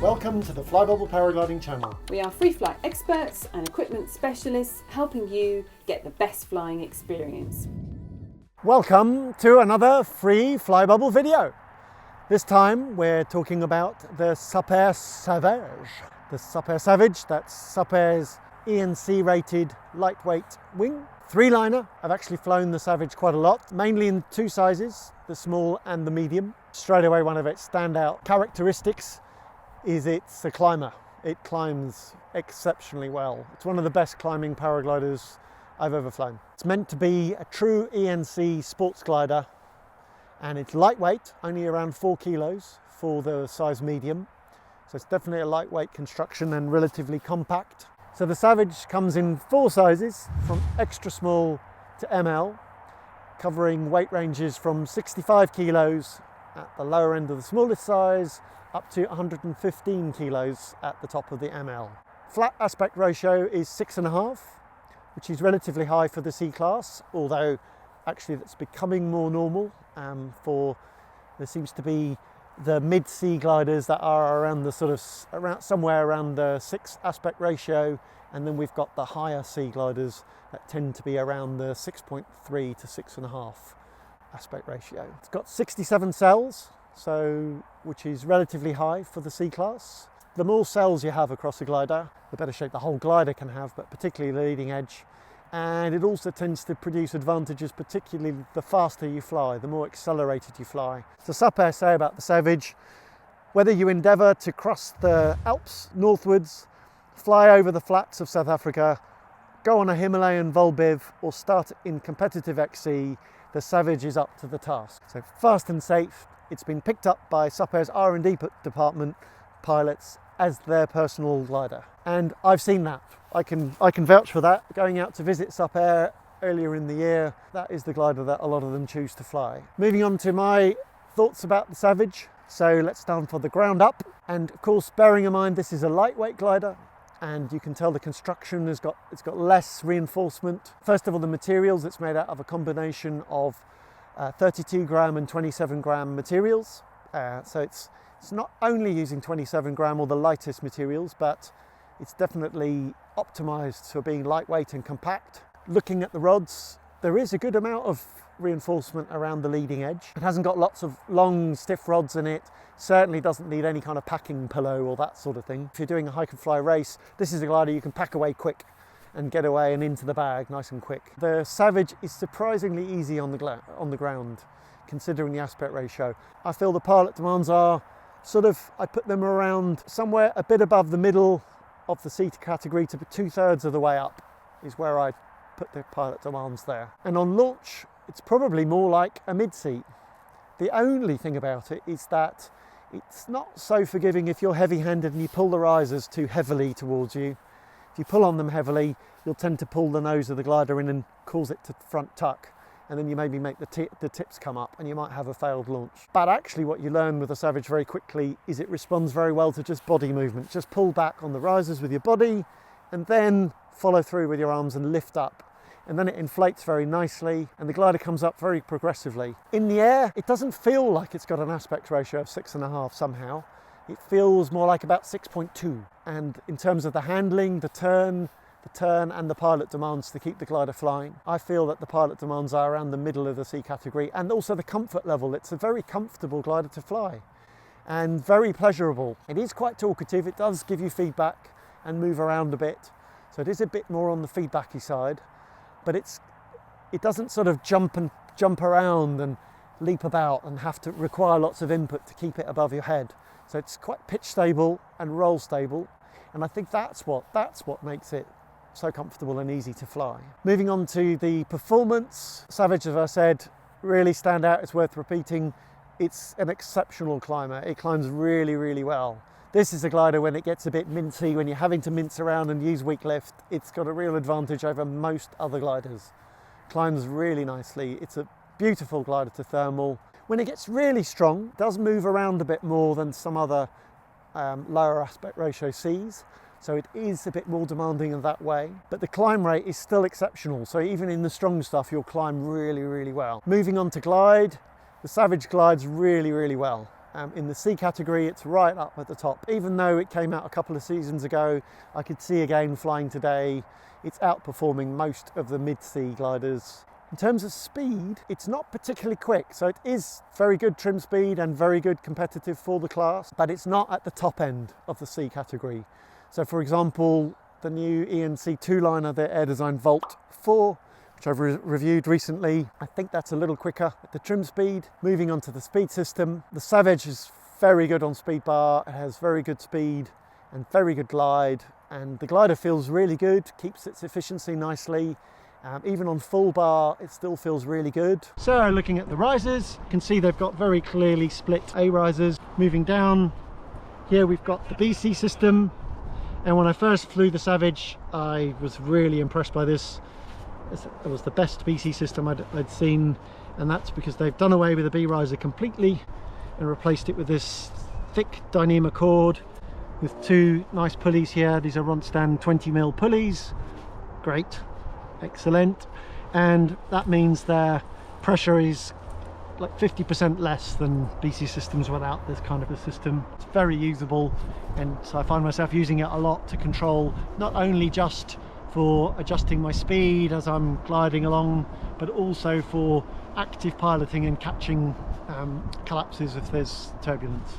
Welcome to the Flybubble Paragliding channel. We are free flight experts and equipment specialists helping you get the best flying experience. Welcome to another free Flybubble video. This time we're talking about the Super Savage. The Super Savage, that's Super's ENC rated lightweight wing. Three-liner. I've actually flown the Savage quite a lot, mainly in two sizes, the small and the medium. Straight away one of its standout characteristics is it's a climber. It climbs exceptionally well. It's one of the best climbing paragliders I've ever flown. It's meant to be a true ENC sports glider, and it's lightweight, only around 4 kilos for the size medium. So it's definitely a lightweight construction and relatively compact. So the Savage comes in 4 sizes, from extra small to ML, covering weight ranges from 65 kilos at the lower end of the smallest size up to 115 kilos at the top of the ML. Flat aspect ratio is 6.5, which is relatively high for the C class, although actually that's becoming more normal. There seems to be the mid-C gliders that are around the somewhere around the 6 aspect ratio, and then we've got the higher C gliders that tend to be around the 6.3 to 6.5 aspect ratio. It's got 67 cells, which is relatively high for the C class. The more cells you have across a glider, the better shape the whole glider can have, but particularly the leading edge. And it also tends to produce advantages, particularly the faster you fly, the more accelerated you fly. So Super say about the Savage, whether you endeavour to cross the Alps northwards, fly over the flats of South Africa, go on a Himalayan Volbiv, or start in competitive XC, the Savage is up to the task. So fast and safe. It's been picked up by Super's R&D department pilots as their personal glider. And I've seen that. I can vouch for that. Going out to visit Super earlier in the year, that is the glider that a lot of them choose to fly. Moving on to my thoughts about the Savage. So let's start from the ground up. And of course, bearing in mind this is a lightweight glider, and you can tell the construction it's got less reinforcement. First of all, the materials, it's made out of a combination of 32 gram and 27 gram materials. So it's not only using 27 gram or the lightest materials, but it's definitely optimized for being lightweight and compact. Looking at the rods, there is a good amount of reinforcement around the leading edge. It hasn't got lots of long, stiff rods in it. Certainly doesn't need any kind of packing pillow or that sort of thing. If you're doing a hike and fly race, this is a glider you can pack away quick and get away and into the bag nice and quick. The Savage is surprisingly easy on the ground, considering the aspect ratio. I feel the pilot demands are I put them around somewhere a bit above the middle of the seat category to 2/3 of the way up is where I put the pilot demands there. And on launch, it's probably more like a mid-seat. The only thing about it is that it's not so forgiving if you're heavy-handed and you pull the risers too heavily towards you. If you pull on them heavily, you'll tend to pull the nose of the glider in and cause it to front tuck, and then you maybe make the tips come up and you might have a failed launch. But actually what you learn with the Savage very quickly is it responds very well to just body movement. Just pull back on the risers with your body and then follow through with your arms and lift up. And then it inflates very nicely and the glider comes up very progressively. In the air, it doesn't feel like it's got an aspect ratio of 6.5 somehow. It feels more like about 6.2. And in terms of the handling, the turn and the pilot demands to keep the glider flying, I feel that the pilot demands are around the middle of the C category, and also the comfort level. It's a very comfortable glider to fly and very pleasurable. It is quite talkative. It does give you feedback and move around a bit. So it is a bit more on the feedbacky side, but it doesn't sort of jump around and leap about and have to require lots of input to keep it above your head. So it's quite pitch stable and roll stable, and I think that's what makes it so comfortable and easy to fly. Moving on to the performance, Savage, as I said, really stand out. It's worth repeating. It's an exceptional climber. It climbs really, really well. This is a glider when it gets a bit mincy, when you're having to mince around and use weak lift, it's got a real advantage over most other gliders. Climbs really nicely. It's a beautiful glider to thermal. When it gets really strong, it does move around a bit more than some other lower aspect ratio Cs. So it is a bit more demanding in that way, but the climb rate is still exceptional. So even in the strong stuff, you'll climb really, really well. Moving on to glide, the Savage glides really, really well. In the C category, it's right up at the top. Even though it came out a couple of seasons ago, I could see again flying today, it's outperforming most of the mid-C gliders. In terms of speed, it's not particularly quick, so it is very good trim speed and very good competitive for the class, but it's not at the top end of the C category. So for example, the new ENC two-liner, the Air Design Volt 4, which I've reviewed recently, I think that's a little quicker at the trim speed. Moving on to the speed system, the Savage is very good on speed bar. It has very good speed and very good glide, and the glider feels really good, keeps its efficiency nicely. Even on full bar, it still feels really good. So looking at the risers, you can see they've got very clearly split A risers. Moving down, here we've got the BC system, and when I first flew the Savage, I was really impressed by this. It was the best BC system I'd seen, and that's because they've done away with the B riser completely and replaced it with this thick Dyneema cord with two nice pulleys here. These are Ronstan 20mm pulleys. Great, excellent, and that means their pressure is like 50% less than BC systems without this kind of a system. It's very usable, and so I find myself using it a lot to control, not only just for adjusting my speed as I'm gliding along, but also for active piloting and catching collapses if there's turbulence.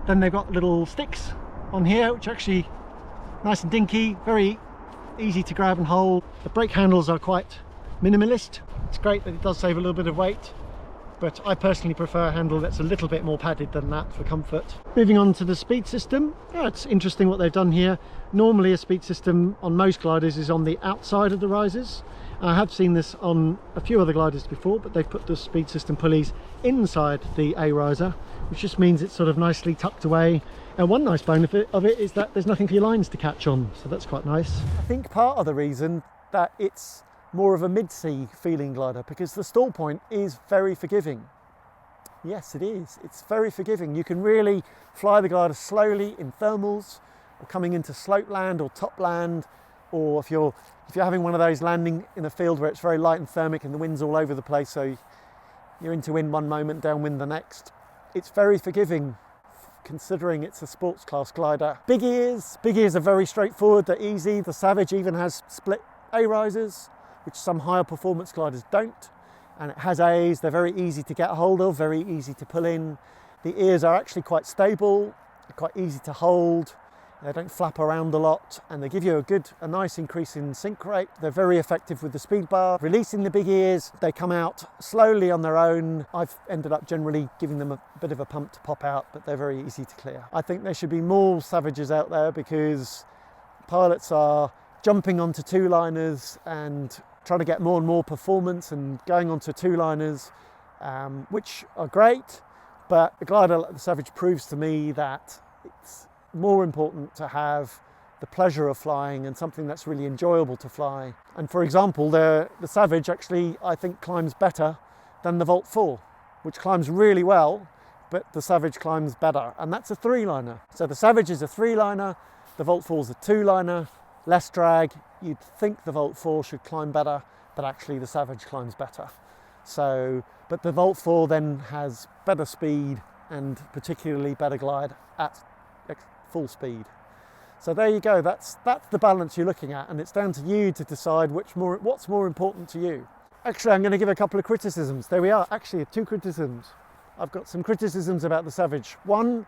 Then they've got little sticks on here, which are actually nice and dinky, very easy to grab and hold. The brake handles are quite minimalist. It's great that it does save a little bit of weight, but I personally prefer a handle that's a little bit more padded than that for comfort. Moving on to the speed system, it's interesting what they've done here. Normally a speed system on most gliders is on the outside of the risers. I have seen this on a few other gliders before, but they've put the speed system pulleys inside the A riser, which just means it's sort of nicely tucked away. And one nice benefit of it is that there's nothing for your lines to catch on, so that's quite nice. I think part of the reason that it's more of a mid-C feeling glider, because the stall point is very forgiving. Yes, it is. It's very forgiving. You can really fly the glider slowly in thermals, or coming into slope land or top land, or if you're having one of those landing in a field where it's very light and thermic and the wind's all over the place, so you're into wind one moment, downwind the next. It's very forgiving, considering it's a sports class glider. Big ears are very straightforward, they're easy. The Savage even has split A risers, which some higher performance gliders don't, and it has A's. They're very easy to get a hold of, very easy to pull in. The ears are actually quite stable, they're quite easy to hold. They don't flap around a lot, and they give you a nice increase in sync rate. They're very effective with the speed bar. Releasing the big ears, they come out slowly on their own. I've ended up generally giving them a bit of a pump to pop out, but they're very easy to clear. I think there should be more Savages out there, because pilots are jumping onto two-liners and trying to get more and more performance and going onto two-liners, which are great, but the glider like the Savage proves to me that it's more important to have the pleasure of flying and something that's really enjoyable to fly. And for example, the Savage actually, I think, climbs better than the Volt 4, which climbs really well, but the Savage climbs better, and that's a three-liner. So the Savage is a three-liner, the Volt 4 is a two-liner, less drag. You'd think the Volt 4 should climb better, but actually the Savage climbs better. So, but the Volt 4 then has better speed and particularly better glide at full speed. So there you go, that's the balance you're looking at, and it's down to you to decide what's more important to you. Actually, I'm going to give a couple of criticisms. There we are, actually 2 criticisms. I've got some criticisms about the Savage. One,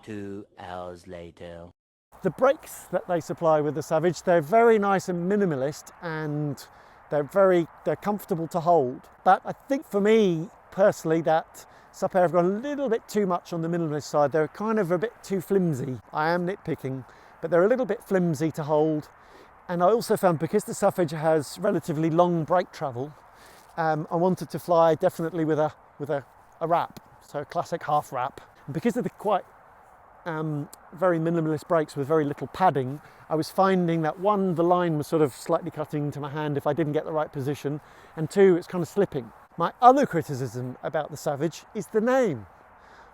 2 hours later. the brakes that they supply with the Savage, they're very nice and minimalist, and they're comfortable to hold. But I think for me personally that Supair have gone a little bit too much on the minimalist side. They're kind of a bit too flimsy. I am nitpicking, but they're a little bit flimsy to hold. And I also found, because the Savage has relatively long brake travel, I wanted to fly definitely with a wrap, so a classic half wrap. And because of the quite very minimalist brakes with very little padding, I was finding that one, the line was sort of slightly cutting into my hand if I didn't get the right position, and two, it's kind of slipping. My other criticism about the Savage is the name,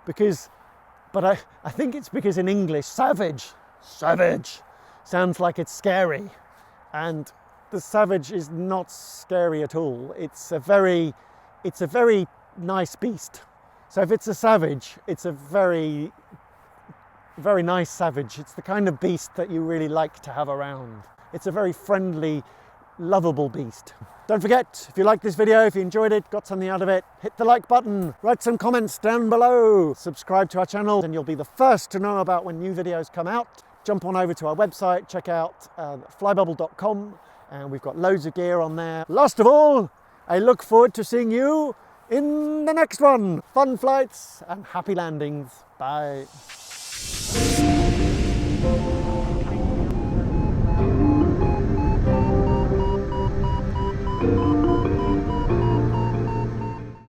but I think it's because in English, Savage sounds like it's scary, and the Savage is not scary at all. It's a very nice beast. So if it's a Savage, it's a very nice Savage. It's the kind of beast that you really like to have around. It's a very friendly, lovable beast. Don't forget, if you liked this video, if you enjoyed it, got something out of it, hit the like button, write some comments down below, subscribe to our channel, and you'll be the first to know about when new videos come out. Jump on over to our website, check out flybubble.com, and we've got loads of gear on there. Last of all, I look forward to seeing you in the next one. Fun flights and happy landings. Bye.